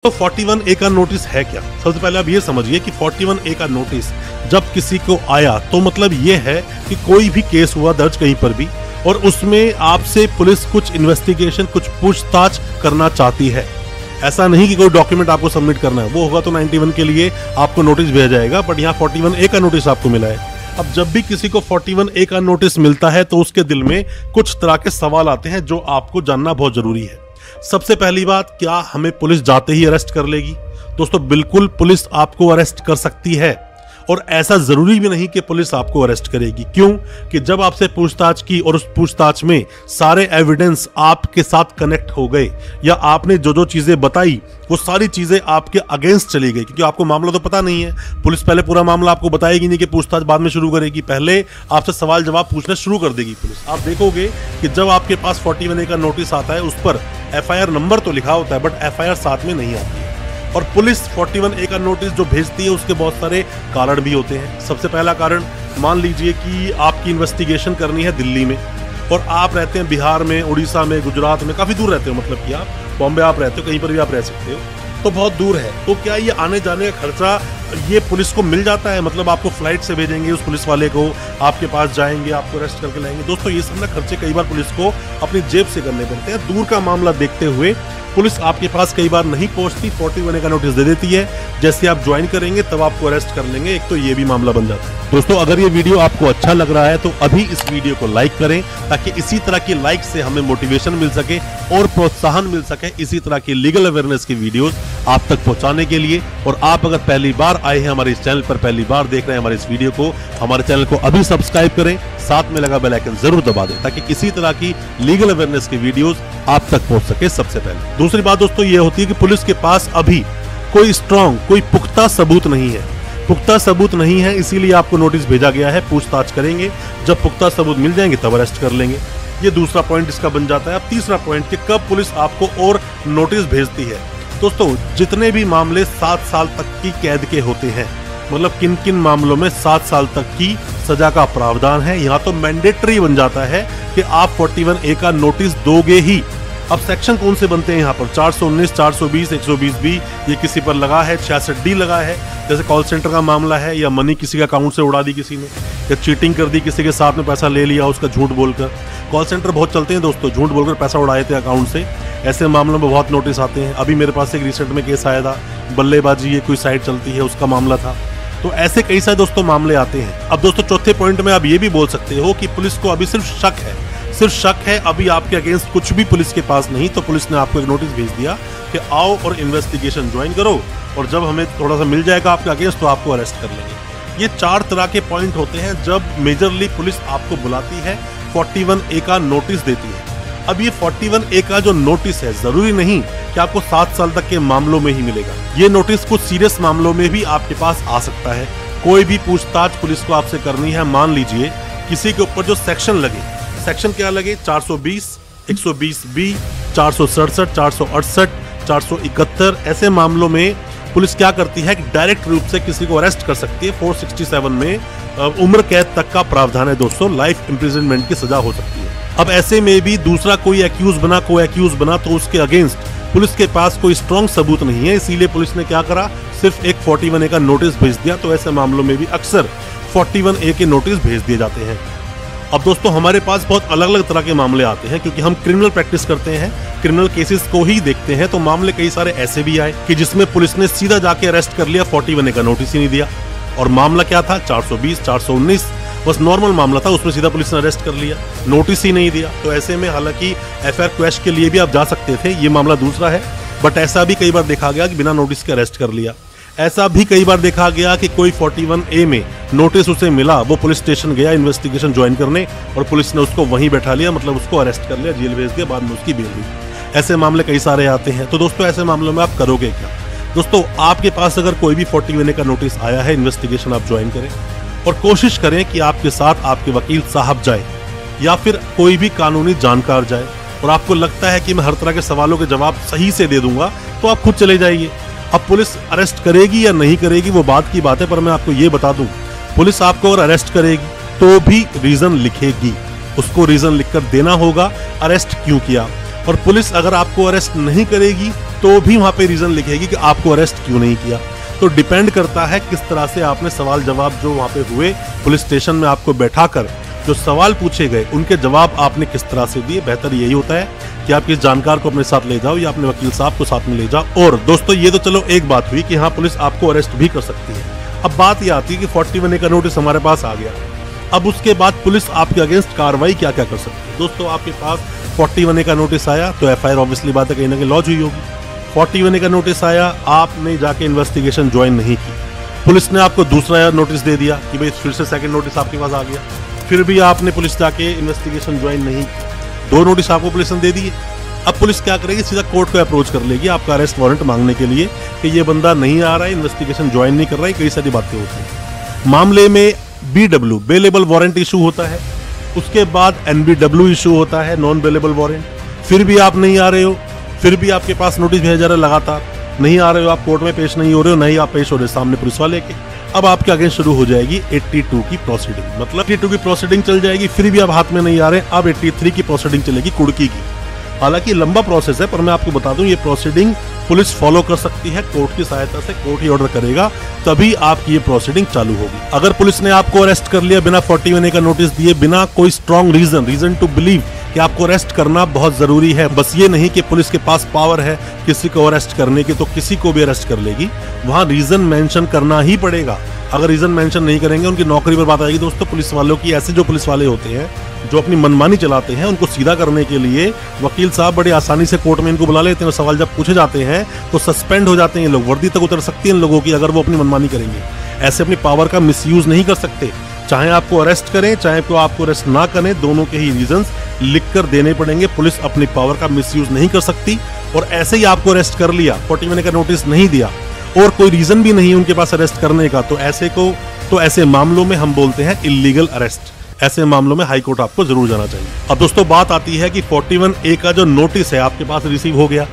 तो 41A का notice है क्या? सबसे पहले आप ये समझिए कि 41A का नोटिस जब किसी को आया तो मतलब ये है कि कोई भी केस हुआ दर्ज कहीं पर भी और उसमें आपसे पुलिस कुछ इन्वेस्टिगेशन, कुछ पूछताछ करना चाहती है। ऐसा नहीं कि कोई डॉक्यूमेंट आपको सबमिट करना है, वो होगा तो 91 के लिए आपको नोटिस भेजा जाएगा, बट यहाँ 41A का नोटिस आपको मिला है। अब जब भी किसी को 41A का नोटिस मिलता है तो उसके दिल में कुछ तरह के सवाल आते हैं जो आपको जानना बहुत जरूरी है। सबसे पहली बात, क्या हमें पुलिस जाते ही अरेस्ट कर लेगी? दोस्तों बिल्कुल पुलिस आपको अरेस्ट कर सकती है और ऐसा जरूरी भी नहीं कि पुलिस आपको अरेस्ट करेगी। क्यों? कि जब आपसे पूछताछ की और उस पूछताछ में सारे एविडेंस आपके साथ कनेक्ट हो गए या आपने जो जो चीजें बताई वो सारी चीजें आपके अगेंस्ट चली गई, क्योंकि आपको मामला तो पता नहीं है। पुलिस पहले पूरा मामला आपको बताएगी नहीं कि पूछताछ बाद में शुरू करेगी, पहले आपसे सवाल जवाब पूछना शुरू कर देगी पुलिस। आप देखोगे कि जब आपके पास 41A का नोटिस आता है उस पर FIR नंबर तो लिखा होता है बट FIR साथ में नहीं आती है। और पुलिस 41A का नोटिस जो भेजती है उसके बहुत सारे कारण भी होते हैं। सबसे पहला कारण, मान लीजिए कि आपकी इन्वेस्टिगेशन करनी है दिल्ली में और आप रहते हैं बिहार में, उड़ीसा में, गुजरात में, काफी दूर रहते हो, मतलब कि आप बॉम्बे आप रहते हो, कहीं पर भी आप रह सकते हो, तो बहुत दूर है। तो क्या ये आने जाने का खर्चा ये पुलिस को मिल जाता है? मतलब आपको फ्लाइट से भेजेंगे उस पुलिस वाले को, आपके पास जाएंगे, आपको अरेस्ट करके लाएंगे। दोस्तों ये सब ना खर्चे कई बार पुलिस को अपनी जेब से करने पड़ते हैं। दूर का मामला देखते हुए पुलिस आपके पास कई बार नहीं पहुंचती, 41A का नोटिस दे देती है, जैसे आप ज्वाइन करेंगे तब आपको अरेस्ट कर लेंगे। एक तो ये भी मामला बन जाता है। दोस्तों अगर ये वीडियो आपको अच्छा लग रहा है तो अभी इस वीडियो को लाइक करें, ताकि इसी तरह की लाइक से हमें मोटिवेशन मिल सके और प्रोत्साहन मिल सके इसी तरह की लीगल अवेयरनेस की वीडियोस आप तक पहुंचाने के लिए। और आप अगर पहली बार आए हैं हमारे इस चैनल पर, पहली बार देख रहे हैं हमारे इस वीडियो को, हमारे चैनल को अभी सब्सक्राइब करें, साथ में लगा बेल आइकन जरूर दबा दें, ताकि इसी तरह की लीगल अवेयरनेस की वीडियोस आप तक पहुंच सके सबसे पहले। दूसरी बात दोस्तों ये होती है कि पुलिस के पास अभी कोई स्ट्रांग, कोई पुख्ता सबूत नहीं है। पुख्ता सबूत नहीं है इसीलिए आपको नोटिस भेजा गया है, पूछताछ करेंगे, जब पुख्ता सबूत मिल जाएंगे तब अरेस्ट कर लेंगे। ये दूसरा पॉइंट इसका बन जाता है। अब तीसरा पॉइंट कि कब पुलिस आपको और नोटिस भेजती है। दोस्तों जितने भी मामले 7 साल तक की कैद के होते हैं, मतलब किन किन मामलों में 7 साल तक की सजा का प्रावधान है, यहाँ तो मैंडेटरी बन जाता है कि आप 41A का नोटिस दोगे ही। अब सेक्शन कौन से बनते हैं यहाँ पर? 419, 420, 120B ये किसी पर लगा है, 66D लगा है, जैसे कॉल सेंटर का मामला है, या मनी किसी का अकाउंट से उड़ा दी किसी ने, या चीटिंग कर दी, किसी के साथ में पैसा ले लिया उसका झूठ बोलकर। कॉल सेंटर बहुत चलते हैं दोस्तों, झूठ बोलकर पैसा उड़ाए थे अकाउंट से। ऐसे मामलों में बहुत नोटिस आते हैं। अभी मेरे पास एक रिसेंट में केस आया था, बल्लेबाजी ये कोई साइट चलती है उसका मामला था। तो ऐसे कई सारे दोस्तों मामले आते हैं। अब दोस्तों चौथे पॉइंट में आप ये भी बोल सकते हो कि पुलिस को अभी सिर्फ शक है, अभी आपके अगेंस्ट कुछ भी पुलिस के पास नहीं, तो पुलिस ने आपको एक नोटिस भेज दिया कि आओ और इन्वेस्टिगेशन ज्वाइन करो, और जब हमें थोड़ा सा मिल जाएगा आपके अगेंस्ट तो आपको अरेस्ट कर लेंगे। ये 4 तरह के पॉइंट होते हैं जब मेजरली पुलिस आपको बुलाती है, 41A का नोटिस देती है। अब ये 41A का जो नोटिस है जरूरी नहीं कि आपको 7 साल तक के मामलों में ही मिलेगा। ये नोटिस कुछ सीरियस मामलों में भी आपके पास आ सकता है। कोई भी पूछताछ पुलिस को आपसे करनी है, मान लीजिए किसी के ऊपर जो सेक्शन लगे, सेक्शन क्या लगे, 420, 120B, 467, 468, 471, ऐसे मामलों में पुलिस क्या करती है कि डायरेक्ट रूप से किसी को अरेस्ट कर सकती है। 467 में उम्र कैद तक का प्रावधान है दोस्तों, लाइफ इम्प्रिजनमेंट की सजा हो सकती है। अब ऐसे में भी दूसरा कोई एक्यूज बना तो उसके अगेंस्ट पुलिस के पास कोई स्ट्रॉन्ग सबूत नहीं है, इसीलिए पुलिस ने क्या करा, सिर्फ एक 41A का नोटिस भेज दिया। तो ऐसे मामलों में भी अक्सर 41A के नोटिस भेज दिए जाते हैं। अब दोस्तों हमारे पास बहुत अलग अलग तरह के मामले आते हैं, क्योंकि हम क्रिमिनल प्रैक्टिस करते हैं, क्रिमिनल केसेस को ही देखते हैं। तो मामले कई सारे ऐसे भी आए कि जिसमें पुलिस ने सीधा जाके अरेस्ट कर लिया, 41A का नोटिस ही नहीं दिया। और मामला क्या था, 420, 419, बस नॉर्मल मामला था, उसमें सीधा पुलिस ने अरेस्ट कर लिया, नोटिस ही नहीं दिया। तो ऐसे में हालांकि FIR क्वेश्चन के लिए भी आप जा सकते थे, ये मामला दूसरा है, बट ऐसा भी कई बार देखा गया कि बिना नोटिस के अरेस्ट कर लिया। ऐसा भी कई बार देखा गया कि कोई 41A में नोटिस उसे मिला, वो पुलिस स्टेशन गया इन्वेस्टिगेशन ज्वाइन करने और पुलिस ने उसको वहीं बैठा लिया, मतलब उसको अरेस्ट कर लिया, जेल भेज दिया, बाद में उसकी बेल हुई। ऐसे मामले कई सारे आते हैं। तो दोस्तों ऐसे मामलों में आप करोगे क्या? दोस्तों आपके पास अगर कोई भी 41A का नोटिस आया है, इन्वेस्टिगेशन आप ज्वाइन करें और कोशिश करें कि आपके साथ आपके वकील साहब जाए या फिर कोई भी कानूनी जानकार जाए, और आपको लगता है कि मैं हर तरह के सवालों के जवाब सही से दे दूंगा, तो आप खुद चले जाइए। अब पुलिस अरेस्ट करेगी या नहीं करेगी वो बात की बात है, पर मैं आपको ये बता दूं, पुलिस आपको अगर अरेस्ट करेगी तो भी रीजन लिखेगी, उसको रीजन लिखकर देना होगा अरेस्ट क्यों किया। और पुलिस अगर आपको अरेस्ट नहीं करेगी तो भी वहां पे रीजन लिखेगी कि आपको अरेस्ट क्यों नहीं किया। तो डिपेंड करता है किस तरह से आपने सवाल जवाब जो वहां पे हुए, पुलिस स्टेशन में आपको बैठाकर जो सवाल पूछे गए उनके जवाब आपने किस तरह से दिए। बेहतर यही होता है कि आप किस जानकार को अपने साथ ले जाओ या अपने वकील साहब को साथ में ले जाओ। और दोस्तों ये तो चलो एक बात हुई कि हाँ पुलिस आपको अरेस्ट भी कर सकती है। अब बात ये आती है कि 41A का नोटिस हमारे पास आ गया, अब उसके बाद पुलिस आपके अगेंस्ट कार्रवाई क्या क्या कर सकती है। दोस्तों आपके पास 41A का नोटिस आया तो FIR ऑब्वियसली बात है कहीं ना कहीं लॉन्च हुई होगी। 41A का नोटिस आया, आपने जाके इन्वेस्टिगेशन ज्वाइन नहीं की, पुलिस ने आपको दूसरा नोटिस दे दिया कि भाई फिर से सेकंड नोटिस आपके पास आ गया, फिर भी आपने पुलिस जाके इन्वेस्टिगेशन ज्वाइन नहीं की, 2 नोटिस आपको पुलिस ने दे दिए। अब पुलिस क्या करेगी, सीधा कोर्ट को अप्रोच कर लेगी आपका अरेस्ट वारंट मांगने के लिए कि ये बंदा नहीं आ रहा है, इन्वेस्टिगेशन ज्वाइन नहीं कर रहा है, कई सारी बातें होती हैं। मामले में BW बेलेबल वारंट इशू होता है, उसके बाद NBW इशू होता है, नॉन बेलेबल वारंट। फिर भी आप नहीं आ रहे हो, फिर भी आपके पास नोटिस भेजा जा रहा है, लगातार नहीं आ रहे हो, आप कोर्ट में पेश नहीं हो रहे हो, नहीं आप पेश हो रहे सामने पुलिस वाले के। अब आपके अगेंस्ट शुरू हो जाएगी 82 की प्रोसीडिंग, मतलब 82 की प्रोसीडिंग चल जाएगी। फिर भी आप हाथ में नहीं आ रहे, अब 83 की प्रोसीडिंग चलेगी कुड़की की। हालांकि लंबा प्रोसेस है, पर मैं आपको बता दूं ये प्रोसीडिंग पुलिस फॉलो कर सकती है कोर्ट की सहायता से, कोर्ट ही ऑर्डर करेगा तभी आपकी ये प्रोसीडिंग चालू होगी। अगर पुलिस ने आपको अरेस्ट कर लिया बिना 41A का नोटिस दिए, बिना कोई स्ट्रॉन्ग रीजन टू बिलीव कि आपको अरेस्ट करना बहुत जरूरी है, बस ये नहीं कि पुलिस के पास पावर है किसी को अरेस्ट करने की तो किसी को भी अरेस्ट कर लेगी, वहां रीजन मेंशन करना ही पड़ेगा। अगर रीजन मेंशन नहीं करेंगे उनकी नौकरी पर बात आएगी। दोस्तों पुलिस वालों की, ऐसे जो पुलिस वाले होते हैं जो अपनी मनमानी चलाते हैं, उनको सीधा करने के लिए वकील साहब बड़े आसानी से कोर्ट में इनको बुला लेते हैं, सवाल जब पूछे जाते हैं तो सस्पेंड हो जाते हैं ये लोग, वर्दी तक उतर सकती है इन लोगों की अगर वो अपनी मनमानी करेंगे। ऐसे अपनी पावर का मिसयूज नहीं कर सकते, चाहे आपको अरेस्ट करें चाहे आपको अरेस्ट ना करें, दोनों के ही रीजंस लिख कर देने पड़ेंगे। पुलिस अपनी पावर का मिसयूज नहीं कर सकती। और ऐसे ही आपको अरेस्ट कर लिया, 41A का नोटिस नहीं दिया और कोई रीजन भी नहीं उनके पास अरेस्ट करने का, तो ऐसे मामलों में हम बोलते हैं इल्लीगल अरेस्ट। ऐसे मामलों में हाई कोर्ट आपको जरूर जाना चाहिए। अब दोस्तों बात आती है कि 41A का जो नोटिस है आपके पास रिसीव हो गया,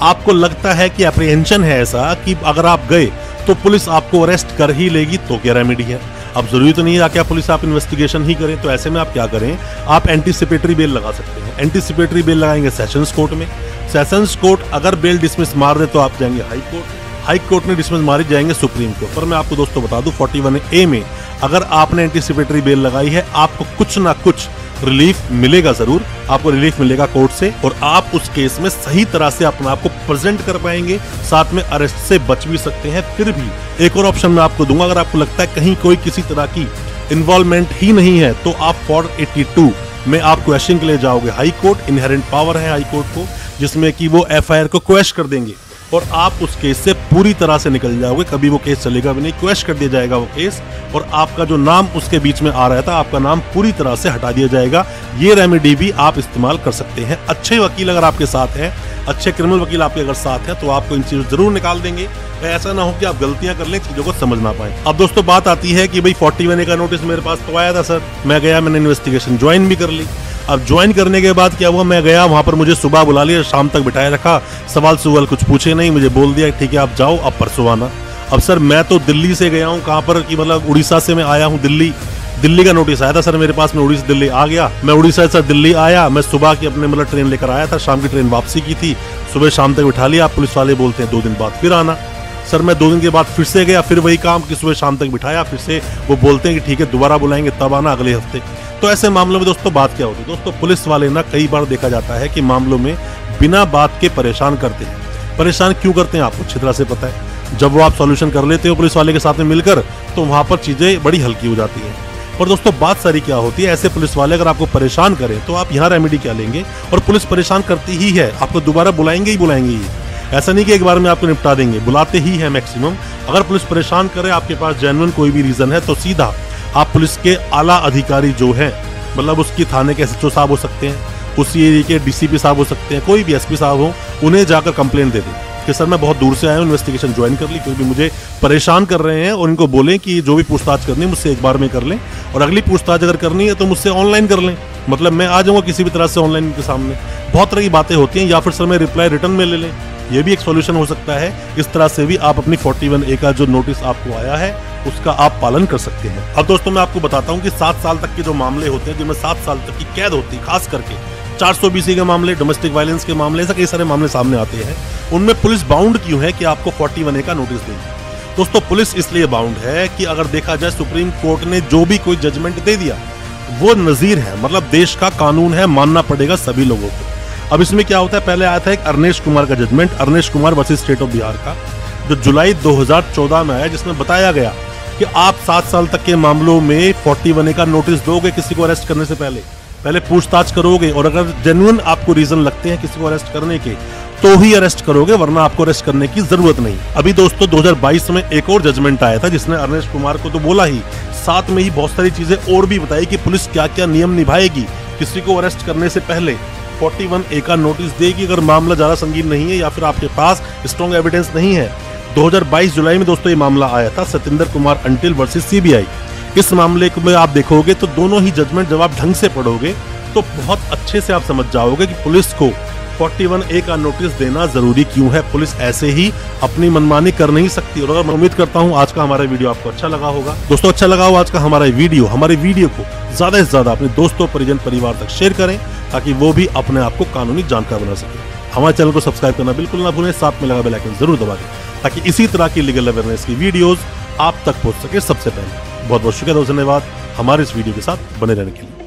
आपको लगता है कि अप्रीहेंशन है ऐसा कि अगर आप गए तो पुलिस आपको अरेस्ट कर ही लेगी, तो क्या रेमेडी है। अब जरूरी तो नहीं है कि पुलिस आप इन्वेस्टिगेशन ही करें, तो ऐसे में आप क्या करें, आप एंटीसिपेटरी बेल लगा सकते हैं। एंटीसिपेटरी बेल लगाएंगे सेशंस कोर्ट में, सेशंस कोर्ट अगर बेल डिसमिस मार दे तो आप जाएंगे हाई कोर्ट, हाई कोर्ट ने डिसमिस मारी जाएंगे सुप्रीम कोर्ट। पर मैं आपको दोस्तों बता दूं 41A में अगर आपने एंटीसिपेटरी बेल लगाई है आपको कुछ ना कुछ रिलीफ मिलेगा, जरूर आपको रिलीफ मिलेगा कोर्ट से, और आप उस केस में सही तरह से अपने आप को प्रेजेंट कर पाएंगे, साथ में अरेस्ट से बच भी सकते हैं। फिर भी एक और ऑप्शन मैं आपको दूंगा, अगर आपको लगता है कहीं कोई किसी तरह की इन्वॉल्वमेंट ही नहीं है तो आप 482 में आप क्वेश्चन के लिए जाओगे हाई कोर्ट। इनहेरेंट पावर है हाई कोर्ट को जिसमें कि वो FIR को क्वेश कर देंगे और आप उस केस से पूरी तरह से निकल जाओगे, कभी वो केस चलेगा भी नहीं, क्वेश कर दिया जाएगा वो केस, और आपका जो नाम उसके बीच में आ रहा था आपका नाम पूरी तरह से हटा दिया जाएगा। ये रेमेडी भी आप इस्तेमाल कर सकते हैं। अच्छे वकील अगर आपके साथ हैं, अच्छे क्रिमिनल वकील आपके अगर साथ हैं तो आपको इन चीजों जरूर निकाल देंगे। ऐसा ना हो कि आप गलतियां कर लें, चीजों को समझ ना पाए। अब दोस्तों बात आती है कि भाई 41A का नोटिस मेरे पास तो आया था सर, मैं गया, मैंने इन्वेस्टिगेशन ज्वाइन भी कर ली। अब ज्वाइन करने के बाद क्या हुआ, मैं गया वहां पर, मुझे सुबह बुला लिया, शाम तक बिठाए रखा, सवाल कुछ पूछे नहीं, मुझे बोल दिया ठीक है आप जाओ, अब परसों आना। अब सर मैं तो दिल्ली से गया हूँ, कहाँ पर कि मतलब उड़ीसा से मैं आया हूँ दिल्ली का नोटिस आया था सर मेरे पास, मैं उड़ीसा दिल्ली आ गया, मैं उड़ीसा से दिल्ली आया, मैं सुबह की अपने मतलब ट्रेन लेकर आया था, शाम की ट्रेन वापसी की थी, सुबह शाम तक बिठा लिया। पुलिस वाले बोलते हैं 2 दिन बाद फिर आना। सर मैं 2 दिन के बाद फिर से गया, फिर वही काम कि सुबह शाम तक बिठाया, फिर से वो बोलते हैं कि ठीक है दोबारा बुलाएंगे तब आना अगले हफ्ते। तो ऐसे मामलों में दोस्तों बात क्या होती है, दोस्तों पुलिस वाले ना कई बार देखा जाता है कि मामलों में बिना बात के परेशान करते हैं। परेशान क्यों करते हैं आपको अच्छी तरह से पता है। जब वो आप सॉल्यूशन कर लेते हो पुलिस वाले के साथ में मिलकर तो वहां पर चीजें बड़ी हल्की हो जाती हैं। और दोस्तों बात सारी क्या होती है, ऐसे पुलिस वाले अगर आपको परेशान करें तो आप यहाँ रेमेडी क्या लेंगे, और पुलिस परेशान करती ही है, आपको दोबारा बुलाएंगे ही। ऐसा नहीं कि एक बार में आपको निपटा देंगे, बुलाते ही है मैक्सिमम। अगर पुलिस परेशान करे, आपके पास जेन्युइन कोई भी रीजन है तो सीधा आप पुलिस के आला अधिकारी जो हैं, मतलब उसकी थाने के SHO साहब हो सकते हैं, उसी एरिया के DCP साहब हो सकते हैं, कोई भी SP साहब हो, उन्हें जाकर कंप्लेंट दे दें कि सर मैं बहुत दूर से आया हूँ, इन्वेस्टिगेशन ज्वाइन कर ली, कोई भी मुझे परेशान कर रहे हैं, और इनको बोलें कि जो भी पूछताछ करनी है मुझसे एक बार में कर लें, और अगली पूछताछ अगर करनी है तो मुझसे ऑनलाइन कर लें, मतलब मैं आ जाऊँगा किसी भी तरह से ऑनलाइन के सामने। बहुत तरह की बातें होती हैं, या फिर सर मैं रिप्लाई रिटर्न में ले लें, ये भी एक सॉल्यूशन हो सकता है। इस तरह से भी आप अपनी 41A का जो नोटिस आपको आया है उसका आप पालन कर सकते हैं। अब दोस्तों मैं आपको बताता हूँ कि 7 साल तक के जो मामले होते हैं, जिनमें 7 साल तक की कैद होती है, खास करके 420 के मामले, डोमेस्टिक वायलेंस के मामले, ऐसा कई सारे मामले सामने आते हैं। उनमें पुलिस बाउंड क्यों है कि आपको 41A का नोटिस देगी? दोस्तों, पुलिस इसलिए बाउंड है कि अगर देखा जाए सुप्रीम कोर्ट ने जो भी कोई जजमेंट दे दिया वो नजीर है, मतलब देश का कानून है, मानना पड़ेगा सभी लोगों को। अब इसमें क्या होता है, पहले आया था एक अरनेश कुमार का judgement, Arnesh Kumar versus state of Bihar का, जो जुलाई 2014 में आया, जिसमें बताया गया कि आप 7 साल तक के मामलों में 41A का नोटिस दोगे किसी को अरेस्ट करने से पहले पूछताछ करोगे, और अगर जेन्युइन आपको रीजन लगते हैं किसी को अरेस्ट करने के तो ही अरेस्ट करोगे, वरना आपको अरेस्ट करने की जरूरत नहीं। अभी दोस्तों 2022 में एक और जजमेंट आया था जिसने अरनेश कुमार को तो बोला ही, साथ में ही बहुत सारी चीजें और भी बताई कि पुलिस क्या क्या नियम निभाएगी किसी को अरेस्ट करने से पहले। 41A का नोटिस देगी अगर मामला ज्यादा संगीन नहीं है या फिर आपके पास स्ट्रॉन्ग एविडेंस नहीं है। 2022 जुलाई में दोस्तों ये मामला आया था, Satinder Kumar until versus CBI। इस मामले में आप देखोगे तो दोनों ही जजमेंट जब आप ढंग से पढ़ोगे तो बहुत अच्छे से आप समझ जाओगे कि पुलिस को 41A का नोटिस देना जरूरी क्यों है। पुलिस ऐसे ही अपनी मनमानी कर नहीं सकती। और मैं उम्मीद करता हूं आज का हमारा वीडियो आपको अच्छा लगा होगा। दोस्तों, अच्छा लगा हो आज का हमारा वीडियो, हमारे वीडियो को ज्यादा से ज्यादा अपने दोस्तों, परिजन, परिवार तक शेयर करें ताकि वो भी अपने आप को कानूनी जानकार बना सके। हमारे चैनल को सब्सक्राइब करना बिल्कुल ना भूलें, साथ में लगा बेल आइकन जरूर दबा दें ताकि इसी तरह की लीगल अवेयरनेस की वीडियोस आप तक पहुंच सके सबसे पहले। बहुत बहुत शुक्रिया दोस्तों, धन्यवाद हमारे इस वीडियो के साथ बने रहने के लिए।